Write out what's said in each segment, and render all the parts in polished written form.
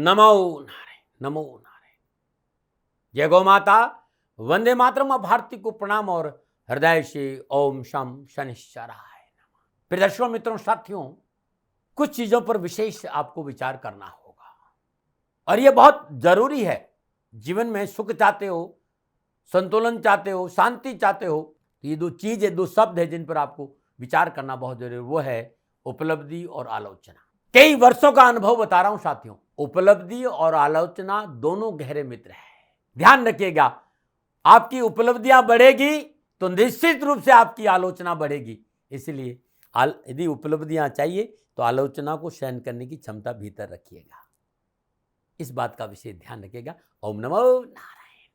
नमो नारायण, नमो नारायण। जय गौ माता, वंदे मातरम। भारती को प्रणाम और हृदय से ओम शम शनिश्चराय नमः। प्रिय दर्शकों, मित्रों, साथियों, कुछ चीजों पर विशेष आपको विचार करना होगा और यह बहुत जरूरी है। जीवन में सुख चाहते हो, संतुलन चाहते हो, शांति चाहते हो, तो ये दो चीज है, दो शब्द है जिन पर आपको विचार करना बहुत जरूरी है। वो है उपलब्धि और आलोचना। कई वर्षों का अनुभव बता रहा हूं साथियों, उपलब्धि और आलोचना दोनों गहरे मित्र हैं। ध्यान रखिएगा, आपकी उपलब्धियां बढ़ेगी तो निश्चित रूप से आपकी आलोचना बढ़ेगी। इसलिए यदि उपलब्धियां चाहिए तो आलोचना को सहन करने की क्षमता भीतर रखिएगा। इस बात का विशेष ध्यान रखिएगा। ओम नमो नारायण।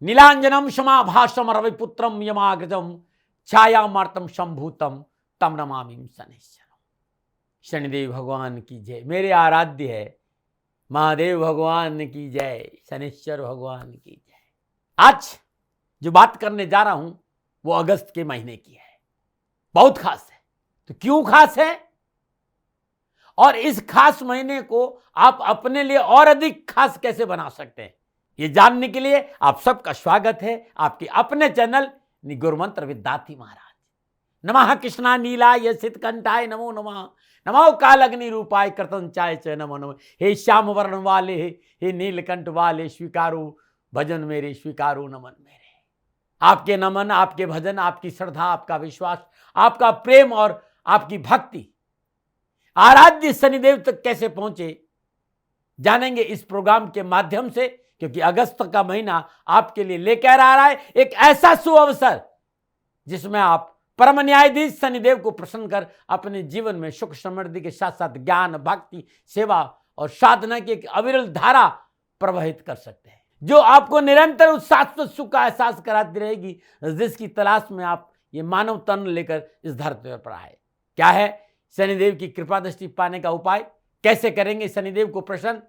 नीलांजनम समाभासम रविपुत्रम यमाग्रजम छायामार्तम संभूतम तम नमामि शनिश्चरम। शनिदेव भगवान की जय। मेरे आराध्य है महादेव भगवान की जय, शनिश्चर भगवान की जय। आज जो बात करने जा रहा हूं वो अगस्त के महीने की है। बहुत खास है। तो क्यों खास है और इस खास महीने को आप अपने लिए और अधिक खास कैसे बना सकते हैं, ये जानने के लिए आप सबका स्वागत है आपके अपने चैनल गुरुमंत्र विद दाती महाराज। नमः कृष्णा नीलाय सितकंठाय नमो नमः। नमो कालग्नि रूपाय कृतंचाय च नमो नमः। हे श्याम वर्ण वाले, हे नीलकंठ वाले, स्वीकारो भजन मेरे, स्वीकारो नमन मेरे। आपके नमन, आपके भजन, आपकी श्रद्धा, आपका विश्वास, आपका प्रेम और आपकी भक्ति आराध्य शनिदेव तक कैसे पहुंचे जानेंगे इस प्रोग्राम के माध्यम से, क्योंकि अगस्त का महीना आपके लिए लेकर आ रहा है एक ऐसा शुभ अवसर जिसमें आप परम न्यायाधीश शनिदेव को प्रसन्न कर अपने जीवन में सुख समृद्धि के साथ साथ ज्ञान, भक्ति, सेवा और साधना की एक अविरल धारा प्रवाहित कर सकते हैं, जो आपको निरंतर उस शाश्वत सुख का एहसास कराती रहेगी जिसकी तलाश में आप ये मानव तन लेकर इस धरती पर आए। क्या है शनिदेव की कृपा दृष्टि पाने का उपाय, कैसे करेंगे शनिदेव को प्रसन्न,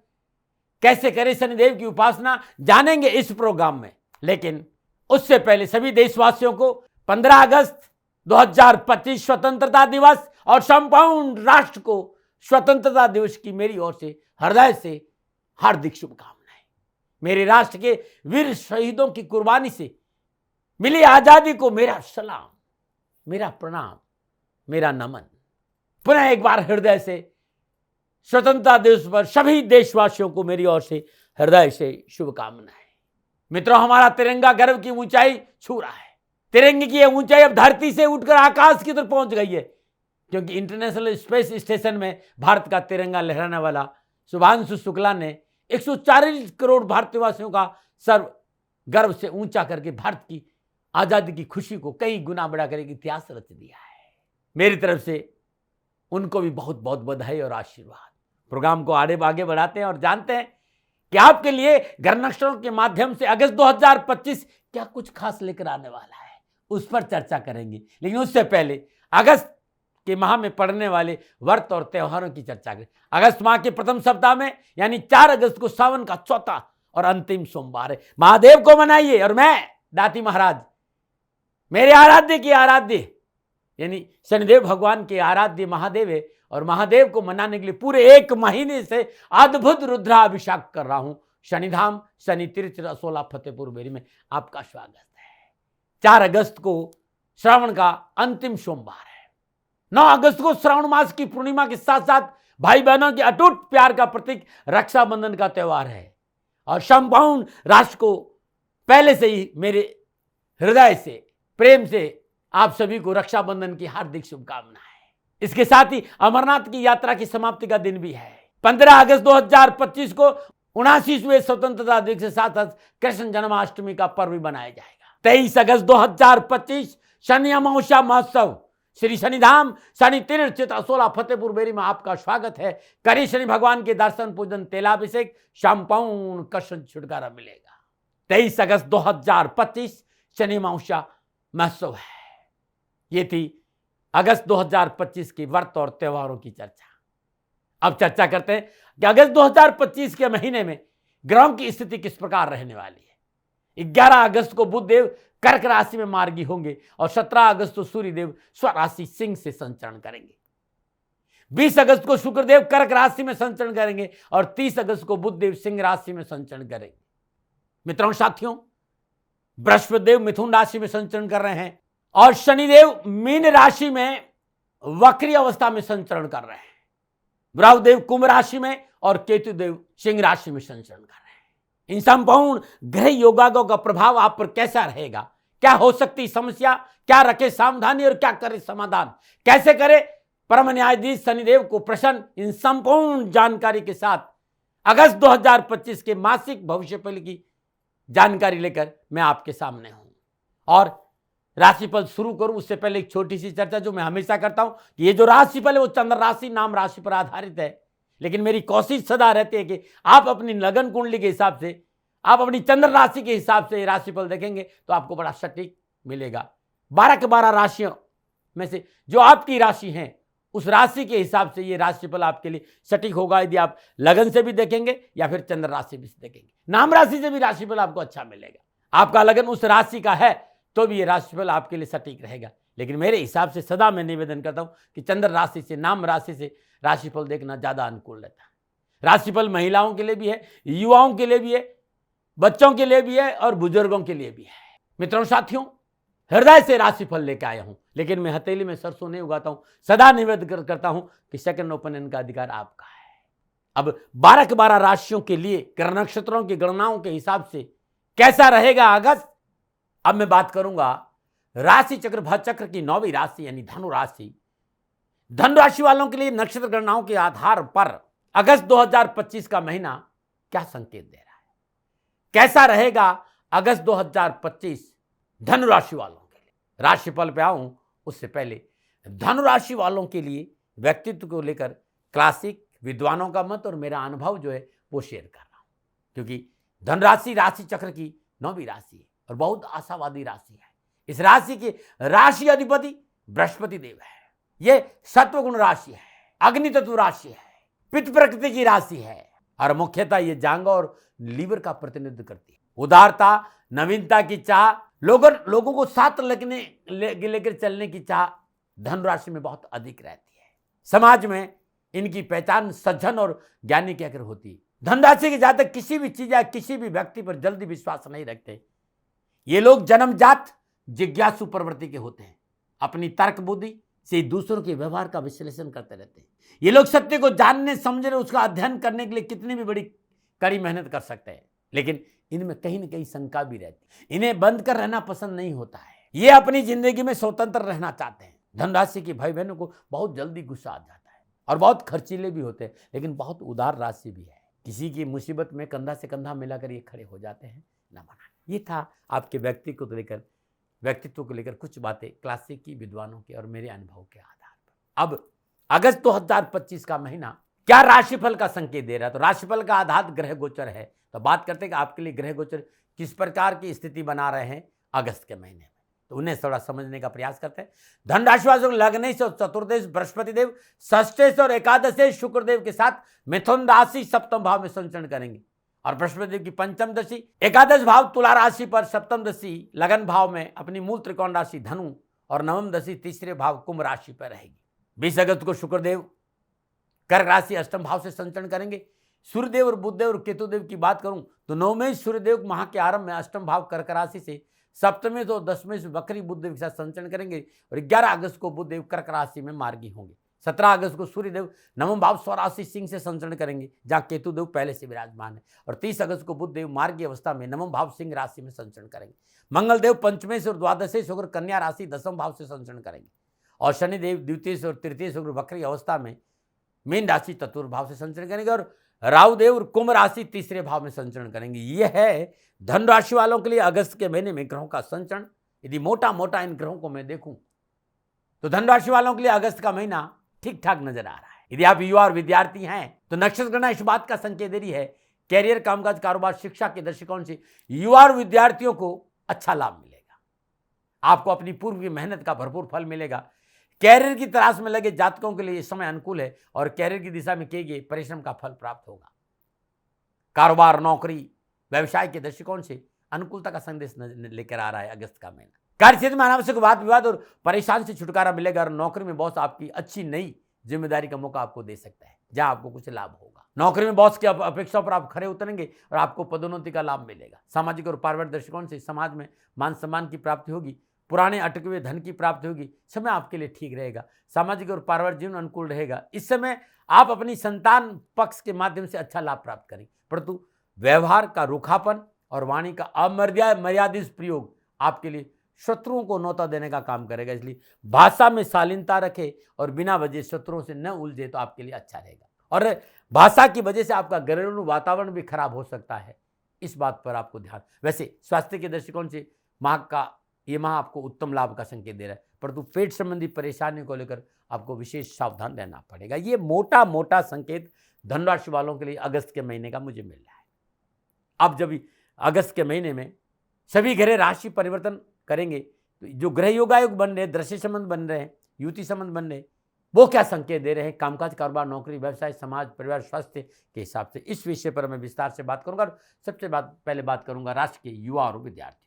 कैसे करें शनिदेव की उपासना, जानेंगे इस प्रोग्राम में। लेकिन उससे पहले सभी देशवासियों को 15 अगस्त 2025 स्वतंत्रता दिवस और संपूर्ण राष्ट्र को स्वतंत्रता दिवस की मेरी ओर से हृदय से हार्दिक शुभकामनाएं। मेरे राष्ट्र के वीर शहीदों की कुर्बानी से मिली आजादी को मेरा सलाम, मेरा प्रणाम, मेरा नमन। पुनः एक बार हृदय से स्वतंत्रता दिवस पर सभी देशवासियों को मेरी ओर से हृदय से शुभकामनाएं। मित्रों, हमारा तिरंगा गर्व की ऊंचाई छू रहा है। तिरंगे की यह ऊंचाई अब धरती से उठकर आकाश की तरफ पहुंच गई है, क्योंकि इंटरनेशनल स्पेस स्टेशन में भारत का तिरंगा लहराने वाला शुभांशु शुक्ला ने 140 करोड़ भारतवासियों का सर्व गर्व से ऊंचा करके भारत की आजादी की खुशी को कई गुना बढ़ा कर एक इतिहास रच दिया है। मेरी तरफ से उनको भी बहुत बहुत बधाई और आशीर्वाद। प्रोग्राम को आगे बढ़ाते हैं और जानते हैं कि आपके लिए घर नक्शों के माध्यम से अगस्त 2025 क्या कुछ खास लेकर आने वाला है, उस पर चर्चा करेंगे। लेकिन उससे पहले अगस्त के माह में पड़ने वाले व्रत और त्योहारों की चर्चा करें। अगस्त माह के प्रथम सप्ताह में यानी 4 अगस्त को सावन का चौथा और अंतिम सोमवार है। महादेव को मनाइए और मैं दाती महाराज, मेरे आराध्य की आराध्य यानी शनिदेव भगवान के आराध्य महादेव है और महादेव को मनाने के लिए पूरे 1 महीने से अद्भुत रुद्राभिषेक कर रहा हूं शनिधाम शनि तीर्थ असोला फतेहपुर बेरी में। आपका स्वागत है। 4 अगस्त को श्रावण का अंतिम सोमवार है। 9 अगस्त को श्रावण मास की पूर्णिमा के साथ साथ भाई बहनों के अटूट प्यार का प्रतीक रक्षाबंधन का त्योहार है और संपूर्ण राष्ट्र को पहले से ही मेरे हृदय से प्रेम से आप सभी को रक्षाबंधन की हार्दिक शुभकामनाएं। इसके साथ ही अमरनाथ की यात्रा की समाप्ति का दिन भी है। 15 अगस्त 2025 को 79वें स्वतंत्रता दिवस के साथ साथ कृष्ण जन्माष्टमी का पर्व भी मनाया जाएगा। 23 अगस्त 2025 शनि अमावस्या महोत्सव श्री शनिधाम शनि तीर्थ असोला फतेहपुर बेरी में आपका स्वागत है। करी शनि भगवान के दर्शन पूजन तेलाभिषेक संपूर्ण कष्ट छुटकारा मिलेगा। 23 अगस्त 2025 शनि अमावस्या महोत्सव है। ये थी अगस्त 2025 की व्रत और त्योहारों की चर्चा। अब चर्चा करते हैं कि अगस्त 2025 के महीने में ग्रहों की स्थिति किस प्रकार रहने वाली है। 11 अगस्त को बुध देव कर्क राशि में मार्गी होंगे और 17 अगस्त को सूर्यदेव स्वराशि सिंह से संचरण करेंगे। 20 अगस्त को शुक्रदेव कर्क राशि में संचरण करेंगे और 30 अगस्त को बुधदेव सिंह राशि में संचरण करेंगे। मित्रों साथियों, बृहस्पति देव मिथुन राशि में संचरण कर रहे हैं और शनिदेव मीन राशि में वक्री अवस्था में संचरण कर रहे हैं। राहु देव कुंभ राशि में और केतु देव सिंह राशि में संचरण कर रहे हैं। इन संपूर्ण ग्रह योगागों का प्रभाव आप पर कैसा रहेगा, क्या हो सकती समस्या, क्या रखे सावधानी और क्या करे समाधान, कैसे करे परम न्यायाधीश शनिदेव को प्रसन्न, इन संपूर्ण जानकारी के साथ अगस्त 2025 के मासिक भविष्यफल की जानकारी लेकर मैं आपके सामने हूं। और राशिफल शुरू करूं उससे पहले एक छोटी सी चर्चा जो मैं हमेशा करता हूं कि ये जो राशिफल है वो चंद्र राशि नाम राशि पर आधारित है, लेकिन मेरी कोशिश सदा रहती है कि आप अपनी लगन कुंडली के हिसाब से, आप अपनी चंद्र राशि के हिसाब से राशिफल देखेंगे तो आपको बड़ा सटीक मिलेगा। 12 के 12 राशियों में से जो आपकी राशि हैं उस राशि के हिसाब से ये राशिफल आपके लिए सटीक होगा, यदि आप लगन से भी देखेंगे या फिर चंद्र राशि भी देखेंगे। नाम राशि से भी राशिफल आपको अच्छा मिलेगा। आपका लगन उस राशि का है तो भी ये राशिफल आपके लिए सटीक रहेगा, लेकिन मेरे हिसाब से सदा मैं निवेदन करता हूं कि चंद्र राशि से, नाम राशि से राशिफल देखना ज्यादा अनुकूल रहता है। राशिफल महिलाओं के लिए भी है, युवाओं के लिए भी है, बच्चों के लिए भी है और बुजुर्गों के लिए भी है। मित्रों साथियों, हृदय से राशिफल लेकर आया हूं, लेकिन मैं हथेली में सरसों नहीं उगाता हूं। सदा निवेदन करता हूं कि सेकंड ओपिनियन का अधिकार आपका है। अब 12 के 12 राशियों के लिए ग्रह नक्षत्रों की गणनाओं के हिसाब से कैसा रहेगा अगस्त। अब मैं बात करूंगा राशि चक्र भचक्र की 9वीं राशि यानी धनु राशि। धनु राशि वालों के लिए नक्षत्र गणनाओं के आधार पर अगस्त 2025 का महीना क्या संकेत दे रहा है, कैसा रहेगा अगस्त 2025 धनु राशि वालों के लिए। राशिफल पे आऊं उससे पहले धनु राशि वालों के लिए व्यक्तित्व को लेकर क्लासिक विद्वानों का मत और मेरा अनुभव जो है वो शेयर कर रहा हूं, क्योंकि धनु राशि राशि चक्र की 9वीं राशि है और बहुत आशावादी राशि है। इस राशि के राशि अधिपति बृहस्पति देव है। यह सत्वगुण राशि है, अग्नि तत्व राशि है, पित्त प्रकृति की राशि है और मुख्यतः ये जांघ और लीवर का प्रतिनिधित्व करती है। उदारता, नवीनता की चाह, लोगों को साथ लेकर चलने की चाह धनु राशि में बहुत अधिक रहती है। समाज में इनकी पहचान सज्जन और ज्ञानी कहकर होती है। धनु राशि के जातक किसी भी चीज या किसी भी व्यक्ति पर जल्दी विश्वास नहीं रखते। ये लोग जन्मजात जिज्ञासु प्रवृत्ति के होते हैं। अपनी तर्क बुद्धि से दूसरों के व्यवहार का विश्लेषण करते रहते हैं। ये लोग सत्य को जानने, समझने, उसका अध्ययन करने के लिए कितनी भी बड़ी कड़ी मेहनत कर सकते हैं, लेकिन इनमें कहीं न कहीं शंका भी रहती है। इन्हें बंद कर रहना पसंद नहीं होता है। ये अपनी जिंदगी में स्वतंत्र रहना चाहते हैं। धनु राशि के भाई बहनों को बहुत जल्दी गुस्सा आ जाता है और बहुत खर्चीले भी होते हैं, लेकिन बहुत उदार राशि भी है। किसी की मुसीबत में कंधा से कंधा मिलाकर ये खड़े हो जाते हैं ना बना। ये था आपके व्यक्तित्व को लेकर कुछ बातें क्लासिक की, विद्वानों के और मेरे अनुभव के आधार पर। अब अगस्त 2025 का महीना क्या राशिफल का संकेत दे रहा है, तो राशिफल का आधार ग्रह गोचर है। तो बात करते हैं कि आपके लिए ग्रह गोचर किस प्रकार की स्थिति बना रहे हैं अगस्त के महीने में, तो उन्हें थोड़ा समझने का प्रयास करते हैं। धनु राशि वालों को लग्नेश और चतुर्देश बृहस्पति देव, षष्ठेश और एकादशेश शुक्रदेव के साथ मिथुन राशि सप्तम भाव में संचरण करेंगे और बृहस्पति देव की पंचम दशा एकादश भाव तुला राशि पर, सप्तम दशा लगन भाव में अपनी मूल त्रिकोण राशि धनु और नवम दशा तीसरे भाव कुंभ राशि पर रहेगी। 20 अगस्त को शुक्रदेव कर्क राशि अष्टम भाव से संचरण करेंगे। सूर्यदेव और बुधदेव और केतुदेव की बात करूं तो 9वें सूर्यदेव माह के आरंभ में अष्टम भाव कर्क राशि से, 7वें तो 10वें से वक्री बुधदेव के साथ संचरण करेंगे और 11 अगस्त को बुधदेव कर्क राशि में मार्गी होंगे। 17 अगस्त को सूर्यदेव नवम भाव स्वराशि सिंह से संचरण करेंगे, जहां केतुदेव पहले से विराजमान है और 30 अगस्त को बुधदेव मार्गी अवस्था में नवम भाव सिंह राशि में संचरण करेंगे। मंगलदेव पंचमें से और द्वादशेश होकर कन्या राशि दसम भाव से संचरण करेंगे और शनिदेव द्वितीय और तृतीय होकर वक्री अवस्था में मीन राशि चतुर्थ भाव से संचरण करेंगे और राहु देव और कुंभ राशि तीसरे भाव में संचरण करेंगे। यह है धनु राशि वालों के लिए अगस्त के महीने में ग्रहों का संचरण। यदि मोटा मोटा इन ग्रहों को मैं देखूं तो धनु राशि वालों के लिए अगस्त का महीना ठीक ठाक नजर आ रहा है। यदि आप युवा और विद्यार्थी हैं तो नक्षत्र गणना इस बात का संकेत दे रही है, कैरियर, कामकाज, कारोबार, शिक्षा के दृष्टिकोण से युवा और विद्यार्थियों को अच्छा लाभ मिलेगा। आपको अपनी पूर्व की मेहनत का भरपूर फल मिलेगा। कैरियर की तलाश में लगे जातकों के लिए यह समय अनुकूल है और कैरियर की दिशा में किए गए परिश्रम का फल प्राप्त होगा। कारोबार, नौकरी, व्यवसाय के दृष्टिकोण से अनुकूलता का संदेश लेकर आ रहा है अगस्त का महीना। कार्य क्षेत्र में अनावश्यक वाद विवाद और परेशान से छुटकारा मिलेगा और नौकरी में बॉस आपकी अच्छी नई जिम्मेदारी का मौका आपको दे सकता है, जहां आपको कुछ लाभ होगा। नौकरी में बॉस की अपेक्षा पर आप खरे उतरेंगे और आपको पदोन्नति का लाभ मिलेगा। सामाजिक और पारिवारिक दृष्टिकोण से समाज में मान सम्मान की प्राप्ति होगी। पुराने अटके हुए धन की प्राप्ति होगी। समय आपके लिए ठीक रहेगा। सामाजिक और पारिवारिक जीवन अनुकूल रहेगा। इस समय आप अपनी संतान पक्ष के माध्यम से अच्छा लाभ प्राप्त करेंगे, परंतु व्यवहार का रूखापन और वाणी का अमर्यादित प्रयोग आपके लिए शत्रुओं को न्योता देने का काम करेगा। इसलिए भाषा में शालीनता रखे और बिना वजह शत्रुओं से न उलझे तो आपके लिए अच्छा रहेगा। और भाषा की वजह से आपका घरेलू वातावरण भी खराब हो सकता है, इस बात पर आपको ध्यान। वैसे स्वास्थ्य के दृष्टिकोण से ये माह आपको उत्तम लाभ का संकेत दे रहा है, परंतु पेट संबंधी परेशानियों को लेकर आपको विशेष सावधान रहना पड़ेगा। ये मोटा मोटा संकेत धनराशि वालों के लिए अगस्त के महीने का मुझे मिल रहा है। अब जब अगस्त के महीने में सभी ग्रह राशि परिवर्तन करेंगे तो जो ग्रह योगायोग बन रहे हैं, दृश्य संबंध बन रहे हैं, युति संबंध बन रहे हैं, वो क्या संकेत दे रहे हैं कामकाज, कारोबार, नौकरी, व्यवसाय, समाज, परिवार, स्वास्थ्य के हिसाब से, इस विषय पर मैं विस्तार से बात करूंगा। और सबसे पहले बात करूंगा राशि के युवा और विद्यार्थी।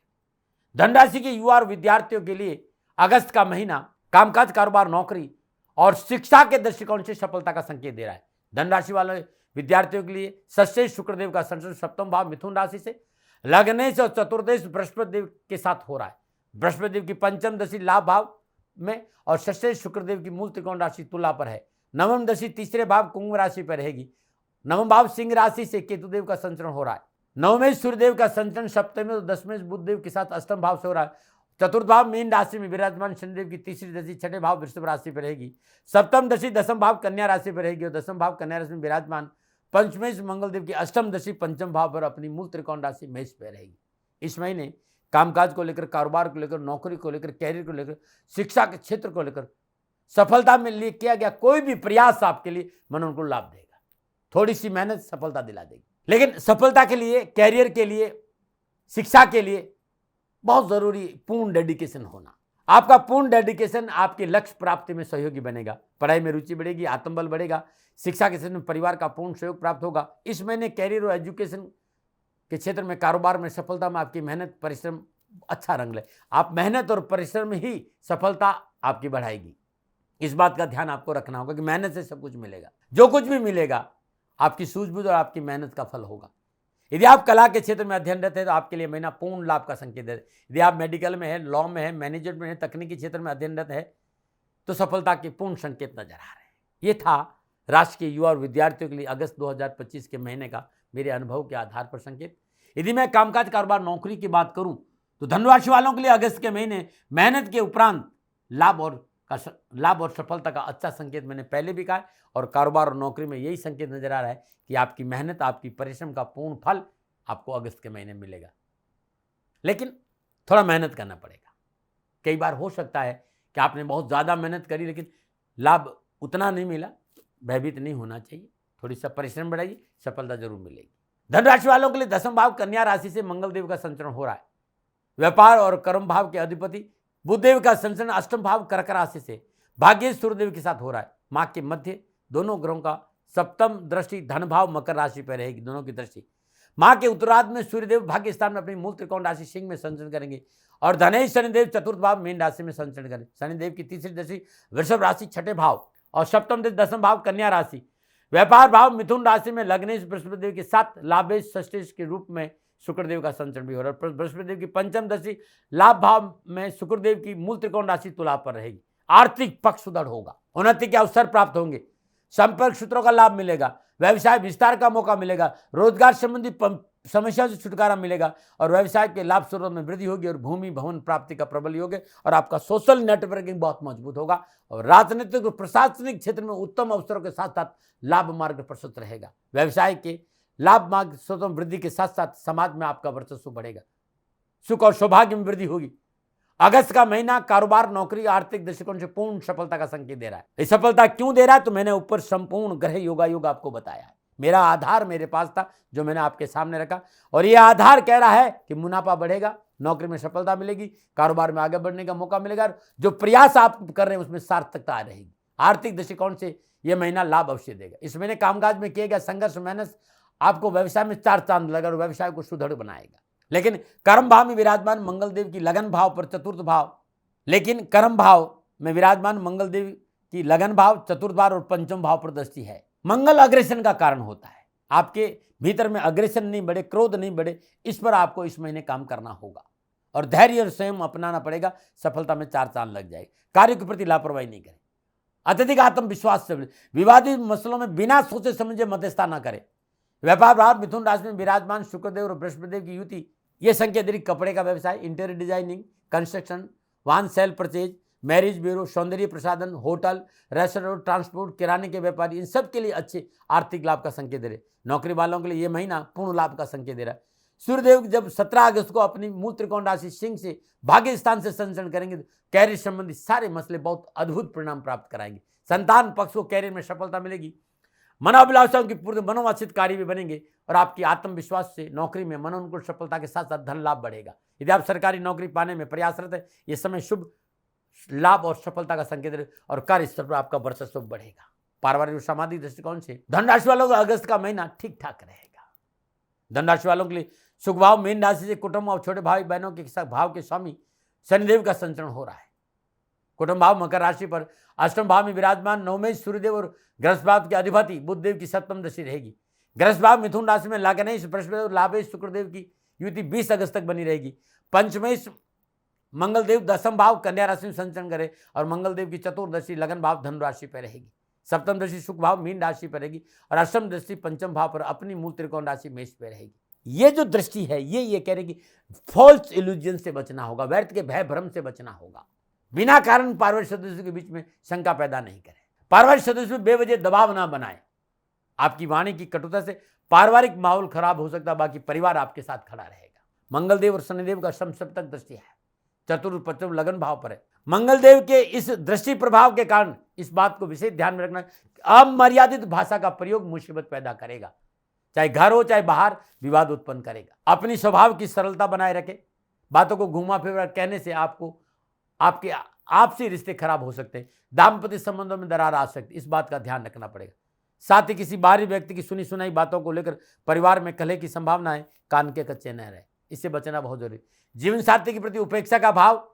धनराशि के युवा और विद्यार्थियों के लिए अगस्त का महीना कामकाज, कारोबार, नौकरी और शिक्षा के दृष्टिकोण से सफलता का संकेत दे रहा है। धनराशि वाले विद्यार्थियों के लिए षष्ठेश शुक्रदेव का संचरण सप्तम भाव मिथुन राशि से, लग्नेश और चतुर्देश बृहस्पति देव के साथ हो रहा है। बृहस्पति देव की पंचम दशा लाभ भाव में और षष्ठेश शुक्रदेव की मूल त्रिकोण राशि तुला पर है। नवम दशा तीसरे भाव कुंभ राशि पर रहेगी। नवम भाव सिंह राशि से केतुदेव का संचरण हो रहा है। नवमेश सूर्यदेव का संचरण सप्तम और दसवें बुधदेव के साथ अष्टम भाव से हो रहा है। चतुर्थ भाव मीन राशि में विराजमान शनिदेव की तीसरी दशा छठे भाव वृषभ राशि पर रहेगी। सप्तम दशा दसम भाव कन्या राशि पर रहेगी और दसम भाव कन्या राशि में विराजमान पंचमेश मंगलदेव की अष्टम दशा पंचम भाव पर अपनी मूल त्रिकोण राशि मेष पर रहेगी। इस महीने कामकाज को लेकर, कारोबार को लेकर, नौकरी को लेकर, कैरियर को लेकर, शिक्षा के क्षेत्र को लेकर सफलता में लिए किया गया कोई भी प्रयास आपके लिए मनोनुकूल लाभ देगा। थोड़ी सी मेहनत सफलता दिला देगी, लेकिन सफलता के लिए, कैरियर के लिए, शिक्षा के लिए बहुत जरूरी पूर्ण डेडिकेशन होना। आपका पूर्ण डेडिकेशन आपके लक्ष्य प्राप्ति में सहयोगी बनेगा। पढ़ाई में रुचि बढ़ेगी, आत्मबल बढ़ेगा, शिक्षा के क्षेत्र में परिवार का पूर्ण सहयोग प्राप्त होगा। इस महीने कैरियर और एजुकेशन के क्षेत्र में, कारोबार में सफलता में आपकी मेहनत परिश्रम अच्छा रंग ले। आप मेहनत और परिश्रम ही सफलता आपकी बढ़ाएगी। इस बात का ध्यान आपको रखना होगा कि मेहनत से सब कुछ मिलेगा। जो कुछ भी मिलेगा आपकी सूझबूझ और आपकी मेहनत का फल होगा। यदि आप कला के क्षेत्र में अध्ययनरत है तो आपके लिए महीना पूर्ण लाभ का संकेत है। यदि आप मेडिकल में है, लॉ में है, मैनेजमेंट में है, तकनीकी क्षेत्र में अध्ययनरत है तो सफलता के पूर्ण संकेत नजर आ रहे हैं। ये था राशि के युवा और विद्यार्थियों के लिए अगस्त 2025 के महीने का मेरे अनुभव के आधार पर संकेत। यदि मैं कामकाज, कारोबार, नौकरी की बात करूं तो धनराशि वालों के लिए अगस्त के महीने मेहनत के उपरांत लाभ और सफलता का अच्छा संकेत मैंने पहले भी कहा, और कारोबार और नौकरी में यही संकेत नजर आ रहा है कि आपकी मेहनत, आपकी परिश्रम का पूर्ण फल आपको अगस्त के महीने मिलेगा। लेकिन थोड़ा मेहनत करना पड़ेगा। कई बार हो सकता है कि आपने बहुत ज़्यादा मेहनत करी लेकिन लाभ उतना नहीं मिला। भयभीत नहीं होना चाहिए, थोड़ी सा परिश्रम बढ़ाइए, सफलता जरूर मिलेगी। धनराशि वालों के लिए दसम भाव कन्या राशि से मंगलदेव का संचरण हो रहा है। व्यापार और कर्म भाव के अधिपति बुधदेव का संचरण अष्टम भाव कर्क राशि से भाग्य सूर्यदेव के साथ हो रहा है। माह के मध्य दोनों ग्रहों का सप्तम दृष्टि धन भाव मकर राशि पर रहेगी, दोनों की दृष्टि। माह के उत्तरार्ध में सूर्यदेव भाग्य स्थान में अपनी मूल त्रिकोण राशि सिंह में संचरण करेंगे और धनेश शनिदेव चतुर्थ भाव मीन राशि में संचरण करेंगे। शनिदेव की तीसरी दृष्टि वृषभ राशि छठे भाव और सप्तम दशम भाव कन्या राशि। व्यापार भाव मिथुन राशि में लग्नेश बृहस्पति देव के साथ लाभेश षष्ठेश के रूप में शुक्रदेव का संचरण भी हो रहा है। बृहस्पति देव की पंचम दशा लाभ भाव में शुक्रदेव की मूल त्रिकोण राशि तुला पर रहेगी। आर्थिक पक्ष सुदृढ़ होगा, उन्नति के अवसर प्राप्त होंगे, संपर्क सूत्रों का लाभ मिलेगा, व्यवसाय विस्तार का मौका मिलेगा, रोजगार संबंधी समस्याओं से छुटकारा मिलेगा और व्यवसाय के लाभ स्रोतों में वृद्धि होगी और भूमि भवन प्राप्ति का प्रबल योग है और आपका सोशल नेटवर्किंग बहुत मजबूत होगा और राजनीतिक और प्रशासनिक क्षेत्र में उत्तम अवसरों के साथ साथ लाभ मार्ग प्रशस्त रहेगा। व्यवसाय के लाभ मार्ग स्रोतों में वृद्धि के साथ साथ समाज में आपका वर्चस्व बढ़ेगा, सुख और सौभाग्य में वृद्धि होगी। अगस्त का महीना कारोबार, नौकरी, आर्थिक दृष्टिकोण से पूर्ण सफलता का संकेत दे रहा है। ये सफलता क्यों दे रहा है तो मैंने ऊपर संपूर्ण ग्रह योगायोग आपको बताया है। मेरा आधार मेरे पास था जो मैंने आपके सामने रखा और ये आधार कह रहा है कि मुनाफा बढ़ेगा, नौकरी में सफलता मिलेगी, कारोबार में आगे बढ़ने का मौका मिलेगा, जो प्रयास आप कर रहे हैं उसमें सार्थकता रहेगी। आर्थिक दृष्टिकोण से यह महीना लाभ अवश्य देगा। इस महीने कामकाज में किए गए संघर्ष, मेहनत आपको व्यवसाय में चार चांद लगा और व्यवसाय को सुदृढ़ बनाएगा। लेकिन कर्म भाव में विराजमान मंगल देव की लगन भाव पर चतुर्थ भाव, लेकिन कर्म भाव में विराजमान मंगल देव कि लगन भाव, चतुर्थ भाव और पंचम भाव पर दृष्टि है। मंगल अग्रेशन का कारण होता है। आपके भीतर में अग्रेशन नहीं बढ़े, क्रोध नहीं बढ़े, इस पर आपको इस महीने काम करना होगा और धैर्य और संयम अपनाना पड़ेगा। सफलता में 4 चांद लग जाएगी। कार्य के प्रति लापरवाही नहीं करें। अत्यधिक आत्मविश्वास से विवादित मसलों में बिना सोचे समझे मध्यस्थता न करें। व्यापार भाव मिथुन राशि में विराजमान शुक्रदेव और बृहस्पतिदेव की युति, ये संख्या अतिरिक्त कपड़े का व्यवसाय, इंटीरियर डिजाइनिंग, कंस्ट्रक्शन, वाहन सेल परचेज, मैरिज ब्यूरो, सौंदर्य प्रसाधन, होटल, रेस्टोरेंट, ट्रांसपोर्ट, किराने के व्यापारी, इन सब के लिए अच्छे आर्थिक लाभ का संकेत दे रहे। नौकरी वालों के लिए यह महीना पूर्ण लाभ का संकेत दे रहा है। सूर्यदेव जब 17 अगस्त को अपनी मूल त्रिकोण राशि सिंह से भाग्य स्थान से संचरण करेंगे तो कैरियर संबंधी सारे मसले बहुत अद्भुत परिणाम प्राप्त कराएंगे। संतान पक्ष को कैरियर में सफलता मिलेगी। मनोभिलाषाओं की पूर्ण मनोवांछित कार्य भी बनेंगे और आपकी आत्मविश्वास से नौकरी में मनोनुकूल सफलता के साथ साथ धन लाभ बढ़ेगा। यदि आप सरकारी नौकरी पाने में प्रयासरत है, ये समय शुभ लाभ और सफलता का संकेत है और कार्य स्तर पर आपका वर्चस्व बढ़ेगा। पारिवारिक और सामाजिक दृष्टिकोण से धनराशि वालों का अगस्त का महीना ठीक ठाक रहेगा। धनराशि वालों के लिए सुख भाव मीन राशि से कुटुंब और छोटे भाई बहनों के भाव के स्वामी शनिदेव का संचरण हो रहा है। कुटुंब भाव मकर राशि पर अष्टम भाव में विराजमान नवमेश सूर्यदेव और ग्रस्त भाव के अधिपति बुधदेव की सप्तम दशा रहेगी। ग्रस्त भाव मिथुन राशि में लगनेश बृहस्पति और लाभेश शुक्रदेव की युति 20 अगस्त तक बनी रहेगी। पंचमेश मंगलदेव दसम भाव कन्या राशि में संचरण करे और मंगलदेव की चतुर्दशी लगन भाव धनु राशि पर रहेगी। सप्तम दृष्टि सुख भाव मीन राशि पर रहेगी और अष्टम दृष्टि पंचम भाव पर अपनी मूल त्रिकोण राशि मेष पर रहेगी। ये जो दृष्टि है ये कह रही कि फॉल्स इल्यूजन से बचना होगा, व्यर्थ के भय भ्रम से बचना होगा। बिना कारण पारिवारिक सदस्यों के बीच में शंका पैदा नहीं करें। पारिवारिक सदस्यों में बेवजह दबाव ना बनाएं। आपकी वाणी की कटुता से पारिवारिक माहौल खराब हो सकता है, बाकी परिवार आपके साथ खड़ा रहेगा। मंगलदेव और शनिदेव का सप्तक दृष्टि है, चतुर्थ पंचम लगन भाव पर है। मंगलदेव के इस दृष्टि प्रभाव के कारण इस बात को विशेष ध्यान में रखना, अमर्यादित भाषा का प्रयोग मुसीबत पैदा करेगा। चाहे घर हो चाहे बाहर, विवाद उत्पन्न करेगा। अपनी स्वभाव की सरलता बनाए रखें। बातों को घुमा फिरा कहने से आपके आपसी रिश्ते खराब हो सकते हैं। दाम्पत्य संबंधों में दरार आ सकती है, इस बात का ध्यान रखना पड़ेगा। साथ ही किसी बाहरी व्यक्ति की सुनी सुनाई बातों को लेकर परिवार में कलह की संभावना है, कान के कच्चे न रहे, इससे बचना बहुत जरूरी। जीवन साथी के प्रति उपेक्षा का भाव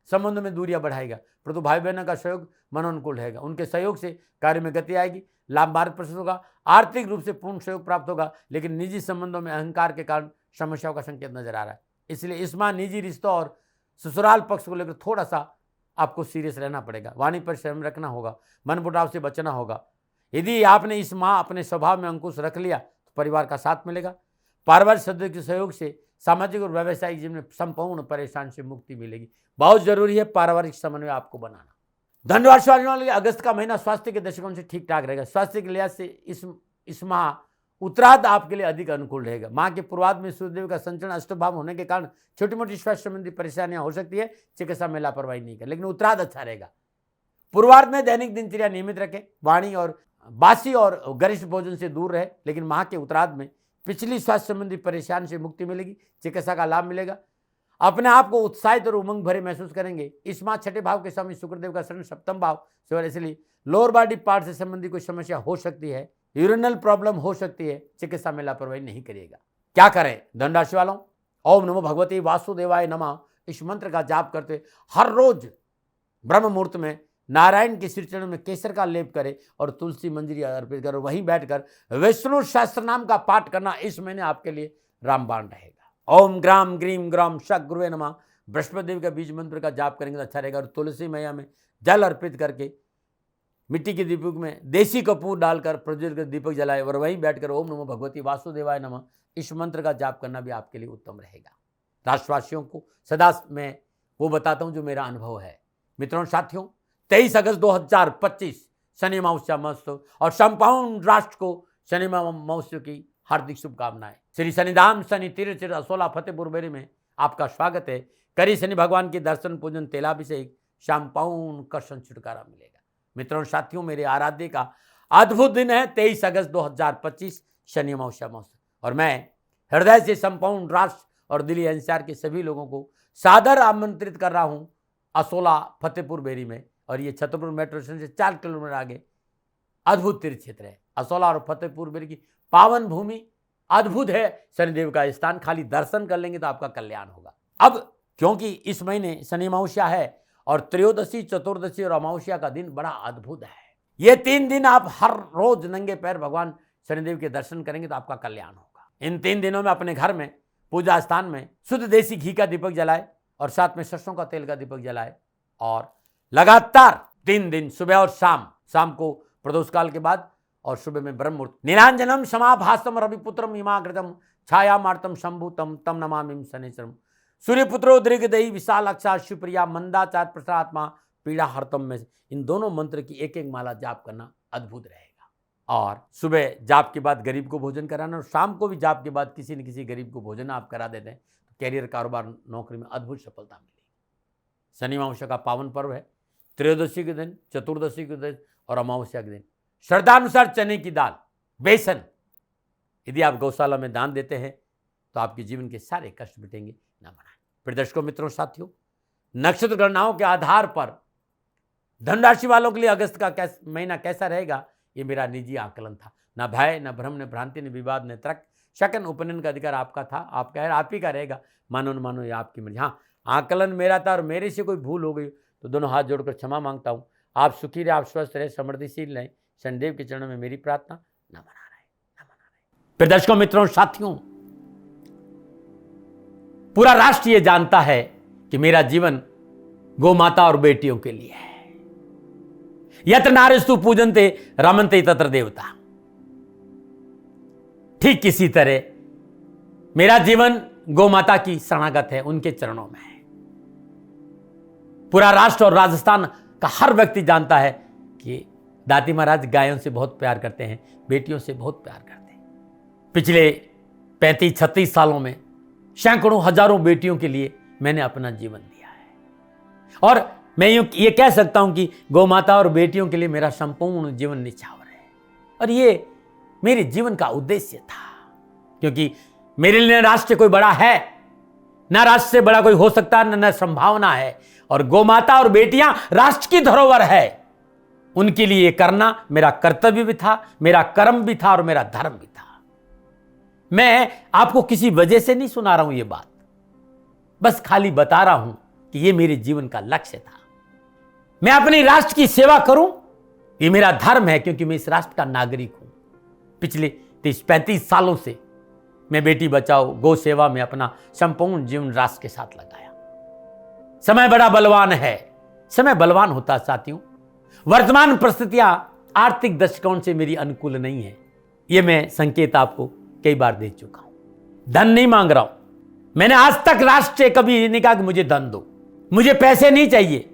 संबंधों में दूरियां बढ़ाएगा, परंतु भाई बहनों का सहयोग मनोनुकूल रहेगा। उनके सहयोग से कार्य में गति आएगी, लाभ मार्ग प्रशस्त होगा, आर्थिक रूप से पूर्ण सहयोग प्राप्त होगा। लेकिन निजी संबंधों में अहंकार के कारण समस्याओं का संकेत नजर आ रहा है। इसलिए इस माह निजी रिश्तों और ससुराल पक्ष को लेकर थोड़ा सा आपको सीरियस रहना पड़ेगा। वाणी पर संयम रखना होगा, मन मुटाव से बचना होगा। यदि आपने इस माह अपने स्वभाव में अंकुश रख लिया तो परिवार का साथ मिलेगा। पारिवारिक सदस्य के सहयोग से सामाजिक और व्यावसायिक जीवन में संपूर्ण परेशानी से मुक्ति मिलेगी। बहुत जरूरी है पारिवारिक समन्वय आपको बनाना। धनराशि वालों के लिए अगस्त का महीना स्वास्थ्य के दृष्टिकोण से ठीक ठाक रहेगा। स्वास्थ्य के लिहाज से इस माह उत्तरार्ध आपके लिए अधिक अनुकूल रहेगा। माह के पूर्वार्ध में सूर्यदेव का संचरण अष्टम भाव होने के कारण छोटी मोटी स्वास्थ्य संबंधी परेशानियां हो सकती है, चिकित्सा में लापरवाही नहीं करें, लेकिन उत्तरार्ध अच्छा रहेगा। पूर्वार्ध में दैनिक दिनचर्या नियमित रखें, वाणी और बासी और गरिष्ठ भोजन से दूर रहे। लेकिन माह के उत्तरार्ध में पिछली स्वास्थ्य संबंधी परेशानी से मुक्ति मिलेगी, चिकित्सा का लाभ मिलेगा। अपने आप को उत्साहित और उमंग भरे महसूस करेंगे। इस माह छठे भाव के स्वामी शुक्रदेव का संचरण सप्तम भाव से, इसलिए लोअर बॉडी पार्ट से संबंधी कोई समस्या हो सकती है, यूरिनल प्रॉब्लम हो सकती है, चिकित्सा में लापरवाही नहीं करिएगा। क्या करें धनराशि वालों? ओम नमो भगवते वासुदेवाय नमः इस मंत्र का जाप करते हर रोज ब्रह्म मुहूर्त में नारायण के श्री चरण में केसर का लेप करें और तुलसी मंजरी अर्पित करो। वहीं बैठकर विष्णु सहस्त्र नाम का पाठ करना इस महीने आपके लिए रामबाण रहेगा। ओम ग्राम ग्रीम ग्राम शक गुरुवे नमः बृहस्पति देव का बीज मंत्र का जाप करेंगे तो अच्छा रहेगा। और तुलसी मैया में जल अर्पित करके मिट्टी के दीपक में देसी कपूर डालकर प्रज्वलित कर दीपक जलाए और वहीं बैठकर ओम नमो भगवती वासुदेवाय नमः इस मंत्र का जाप करना भी आपके लिए उत्तम रहेगा। राष्ट्रवासियों को सदा मैं वो बताता हूं जो मेरा अनुभव है। मित्रों साथियों, 23 अगस्त 2025 शनि अमावस्या महोत्सव और संपूर्ण राष्ट्र को शनि महोत्सव की हार्दिक शुभकामनाएं। श्री शनिधाम शनि तीर्थ असोला फतेहपुर बेरी में आपका स्वागत है। करी शनि भगवान की दर्शन पूजन तेलाभिषेक शाम पाउन कर्षण छुटकारा मिलेगा। मित्रों साथियों, मेरे आराध्य का अद्भुत दिन है 23 अगस्त 2025 शनि अमावस्या महोत्सव और मैं हृदय से संपूर्ण राष्ट्र और दिल्ली एनसीआर के सभी लोगों को सादर आमंत्रित कर रहा हूं असोला फतेहपुर बेरी में। और ये छतरपुर मेट्रो स्टेशन से 4 किलोमीटर आगे अद्भुत तीर्थ क्षेत्र है। असोला और फतेहपुर बेरी की पावन भूमि अद्भुत है, शनिदेव का स्थान। खाली दर्शन कर लेंगे तो आपका कल्याण होगा। अब क्योंकि इस महीने शनि अमावस्या है और त्रयोदशी, चतुर्दशी और अमावस्या का दिन बड़ा अद्भुत है। ये 3 दिन आप हर रोज नंगे पैर भगवान शनिदेव के दर्शन करेंगे तो आपका कल्याण होगा। इन 3 दिनों में अपने घर में, पूजा स्थान में शुद्ध देसी घी का दीपक जलाए और साथ में सरसों का तेल का दीपक जलाए और लगातार 3 दिन सुबह और शाम को प्रदोष काल के बाद और सुबह में ब्रह्म मुहूर्त नीलांजनम समाभासम रविपुत्रम इमाग्रतम छाया मार्तम शंभुतम तम नमामिम शनिश्चरम सूर्यपुत्रो दीर्घदेही विशालाक्षा शिवप्रिया मंदाचार प्रसात्मा पीड़ा हरतम में इन दोनों मंत्र की एक एक माला जाप करना अद्भुत रहेगा। और सुबह जाप के बाद गरीब को भोजन कराना और शाम को भी जाप के बाद किसी न किसी गरीब को भोजन आप करा देते हैं तो कैरियर, कारोबार, नौकरी में अद्भुत सफलता मिलेगी। शनि अमावस्या का पावन पर्व है। त्रयोदशी के दिन, चतुर्दशी के दिन और अमावस्या के दिन श्रद्धानुसार चने की दाल, बेसन यदि आप गौशाला में दान देते हैं तो आपके जीवन के सारे कष्ट मिटेंगे। ना बनाएं। फिर दर्शकों, मित्रों, साथियों, नक्षत्र गणनाओं के आधार पर धनराशि वालों के लिए अगस्त का महीना कैसा रहेगा, ये मेरा निजी आकलन था। ना भय, न भ्रम, न भ्रांति, न विवाद, न तर्क, शकन, उपनयन का अधिकार आपका था, आप ही का रहेगा। मानो न मानो ये आपकी मर्जी। हाँ, आकलन मेरा था और मेरे से कोई भूल हो गई तो दोनों हाथ जोड़कर क्षमा मांगता हूँ। आप सुखी रहे, आप स्वस्थ रहे, समृद्धिशील रहें, शनिदेव के चरणों में मेरी प्रार्थना। न मना रहे। फिर दर्शकों, मित्रों, साथियों, पूरा राष्ट्र ये जानता है कि मेरा जीवन गौ माता और बेटियों के लिए है। यत्र नारीस्तु पूजन्ते रमन्ते तत्र देवता। ठीक किसी तरह मेरा जीवन गौ माता की शरणागत है, उनके चरणों में है। पूरा राष्ट्र और राजस्थान का हर व्यक्ति जानता है कि दाती महाराज गायों से बहुत प्यार करते हैं, बेटियों से बहुत प्यार करते हैं। पिछले 35-36 सालों में सैकड़ों हजारों बेटियों के लिए मैंने अपना जीवन दिया है और मैं ये कह सकता हूं कि गौ माता और बेटियों के लिए मेरा संपूर्ण जीवन निछावर है। और ये मेरे जीवन का उद्देश्य था, क्योंकि मेरे लिए राष्ट्र कोई बड़ा है, ना राष्ट्र से बड़ा कोई हो सकता है, न संभावना है। और गौ माता और बेटियां राष्ट्र की धरोहर है। उनके लिए ये करना मेरा कर्तव्य भी था, मेरा कर्म भी था और मेरा धर्म भी था। मैं आपको किसी वजह से नहीं सुना रहा हूं ये बात, बस खाली बता रहा हूं कि ये मेरे जीवन का लक्ष्य था। मैं अपने राष्ट्र की सेवा करूं, ये मेरा धर्म है, क्योंकि मैं इस राष्ट्र का नागरिक हूं। पिछले 30-35 सालों से मैं बेटी बचाओ, गौ सेवा में अपना संपूर्ण जीवन राष्ट्र के साथ लगाया। समय बड़ा बलवान है, समय बलवान होता है साथियों। वर्तमान परिस्थितियां आर्थिक दृष्टिकोण से मेरी अनुकूल नहीं है, यह मैं संकेत आपको कई बार दे चुका हूं। धन नहीं मांग रहा हूं। मैंने आज तक राष्ट्र से कभी नहीं कहा कि मुझे धन दो, मुझे पैसे नहीं चाहिए।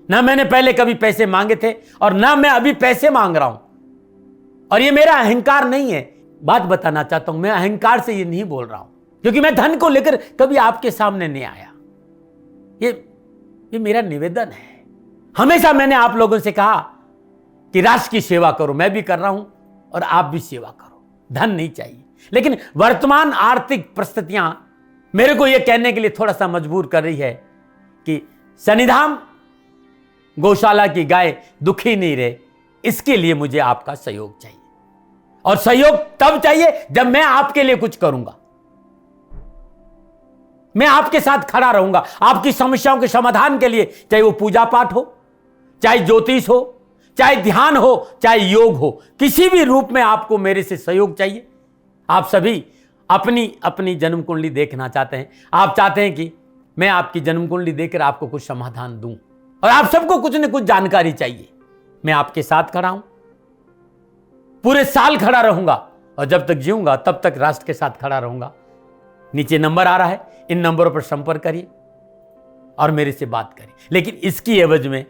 ना मैंने पहले कभी पैसे मांगे थे और ना मैं अभी पैसे मांग रहा हूं। और ये मेरा अहंकार नहीं है। बात बताना चाहता हूं, मैं अहंकार से ये नहीं बोल रहा हूं, क्योंकि मैं धन को लेकर कभी आपके सामने नहीं आया। ये मेरा निवेदन है। हमेशा मैंने आप लोगों से कहा कि राष्ट्र की सेवा करो, मैं भी कर रहा हूं और आप भी सेवा करो। धन नहीं चाहिए, लेकिन वर्तमान आर्थिक परिस्थितियां मेरे को यह कहने के लिए थोड़ा सा मजबूर कर रही है कि शनिधाम गौशाला की गाय दुखी नहीं रहे, इसके लिए मुझे आपका सहयोग चाहिए। और सहयोग तब चाहिए जब मैं आपके लिए कुछ करूंगा। मैं आपके साथ खड़ा रहूंगा, आपकी समस्याओं के समाधान के लिए, चाहे वो पूजा पाठ हो, चाहे ज्योतिष हो, चाहे ध्यान हो, चाहे योग हो, किसी भी रूप में आपको मेरे से सहयोग चाहिए। आप सभी अपनी अपनी जन्म कुंडली देखना चाहते हैं। आप चाहते हैं कि मैं आपकी जन्म कुंडली देखकर आपको कुछ समाधान दूं, और आप सबको कुछ न कुछ जानकारी चाहिए। मैं आपके साथ खड़ा हूं, पूरे साल खड़ा रहूंगा, और जब तक जीऊंगा तब तक राष्ट्र के साथ खड़ा रहूंगा। नीचे नंबर आ रहा है, इन नंबरों पर संपर्क करिए और मेरे से बात करिए। लेकिन इसकी एवज में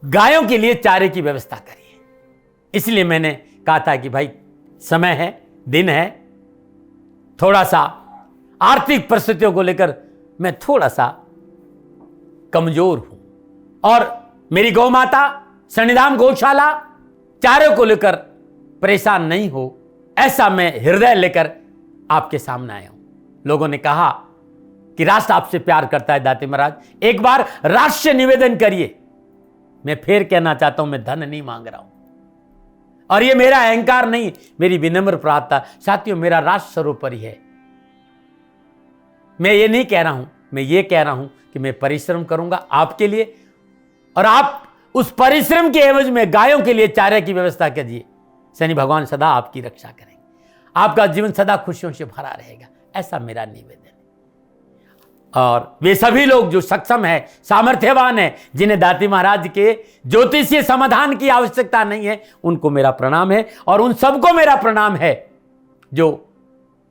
गायों के लिए चारे की व्यवस्था करिए। इसलिए मैंने कहा था कि भाई समय है, दिन है, थोड़ा सा आर्थिक परिस्थितियों को लेकर मैं थोड़ा सा कमजोर हूं, और मेरी गौ माता शनिधाम गौशाला चारे को लेकर परेशान नहीं हो, ऐसा मैं हृदय लेकर आपके सामने आया हूं। लोगों ने कहा कि राष्ट्र आपसे प्यार करता है दाती महाराज, एक बार राष्ट्र से निवेदन करिए। मैं फिर कहना चाहता हूं, मैं धन नहीं मांग रहा हूं, और यह मेरा अहंकार नहीं, मेरी विनम्र प्रार्थना। साथियों, मेरा राष्ट्र सर्वोपरि है। मैं ये नहीं कह रहा हूं, मैं ये कह रहा हूं कि मैं परिश्रम करूंगा आपके लिए, और आप उस परिश्रम के एवज में गायों के लिए चारे की व्यवस्था कीजिए। शनि भगवान सदा आपकी रक्षा करेंगे, आपका जीवन सदा खुशियों से भरा रहेगा, ऐसा मेरा निवेदन है। और वे सभी लोग जो सक्षम है, सामर्थ्यवान है, जिन्हें दाती महाराज के ज्योतिषीय समाधान की आवश्यकता नहीं है, उनको मेरा प्रणाम है। और उन सबको मेरा प्रणाम है जो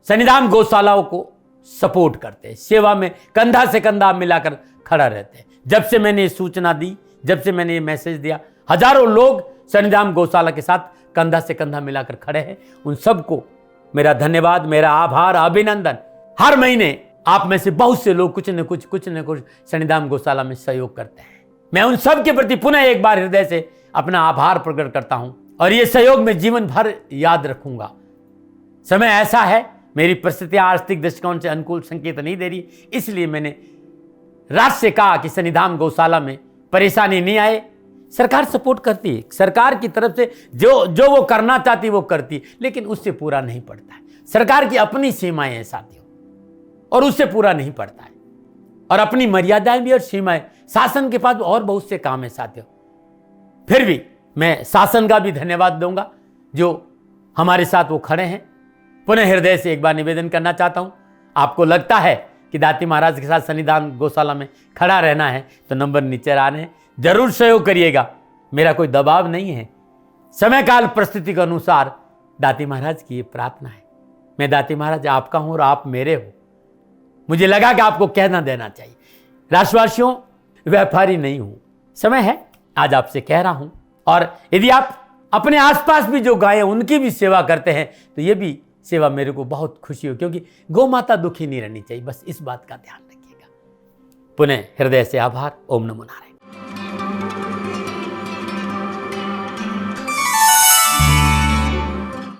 शनिधाम गौशालाओं को सपोर्ट करते हैं, सेवा में कंधा से कंधा मिलाकर खड़ा रहते हैं। जब से मैंने ये सूचना दी, जब से मैंने ये मैसेज दिया, हजारों लोग शनिधाम गौशाला के साथ कंधा से कंधा मिलाकर खड़े हैं। उन सबको मेरा धन्यवाद, मेरा आभार, अभिनंदन। हर महीने आप में से बहुत से लोग कुछ न कुछ शनिधाम गौशाला में सहयोग करते हैं। मैं उन सब के प्रति पुनः एक बार हृदय से अपना आभार प्रकट करता हूं, और ये सहयोग मैं जीवन भर याद रखूंगा। समय ऐसा है, मेरी परिस्थितियां आर्थिक दृष्टिकोण से अनुकूल संकेत नहीं दे रही, इसलिए मैंने राज से कहा कि शनिधाम गौशाला में परेशानी नहीं आए। सरकार सपोर्ट करती है, सरकार की तरफ से जो वो करना चाहती वो करती, लेकिन उससे पूरा नहीं पड़ता है। सरकार की अपनी सीमाएं हैं साथियों, और उससे पूरा नहीं पड़ता है, और अपनी मर्यादाएं भी और सीमाएं। शासन के पास और बहुत से काम है साथियों। फिर भी मैं शासन का भी धन्यवाद दूंगा जो हमारे साथ वो खड़े हैं। पुनः हृदय से एक बार निवेदन करना चाहता हूं, आपको लगता है कि दाती महाराज के साथ शनिधाम गौशाला में खड़ा रहना है तो नंबर नीचे आ रहे हैं, जरूर सहयोग करिएगा। मेरा कोई दबाव नहीं है, समय काल परिस्थिति के अनुसार दाती महाराज की ये प्रार्थना है। मैं दाती महाराज आपका हूं और आप मेरे हो, मुझे लगा कि आपको कहना देना चाहिए। राशिवासियों, व्यापारी नहीं हूं, समय है आज आपसे कह रहा हूं। और यदि आप अपने आसपास भी जो गाय उनकी भी सेवा करते हैं तो ये भी सेवा मेरे को बहुत खुशी हो, क्योंकि गौ माता दुखी नहीं रहनी चाहिए, बस इस बात का ध्यान रखिएगा। पुनः हृदय से आभार। ओम नमो नारायण।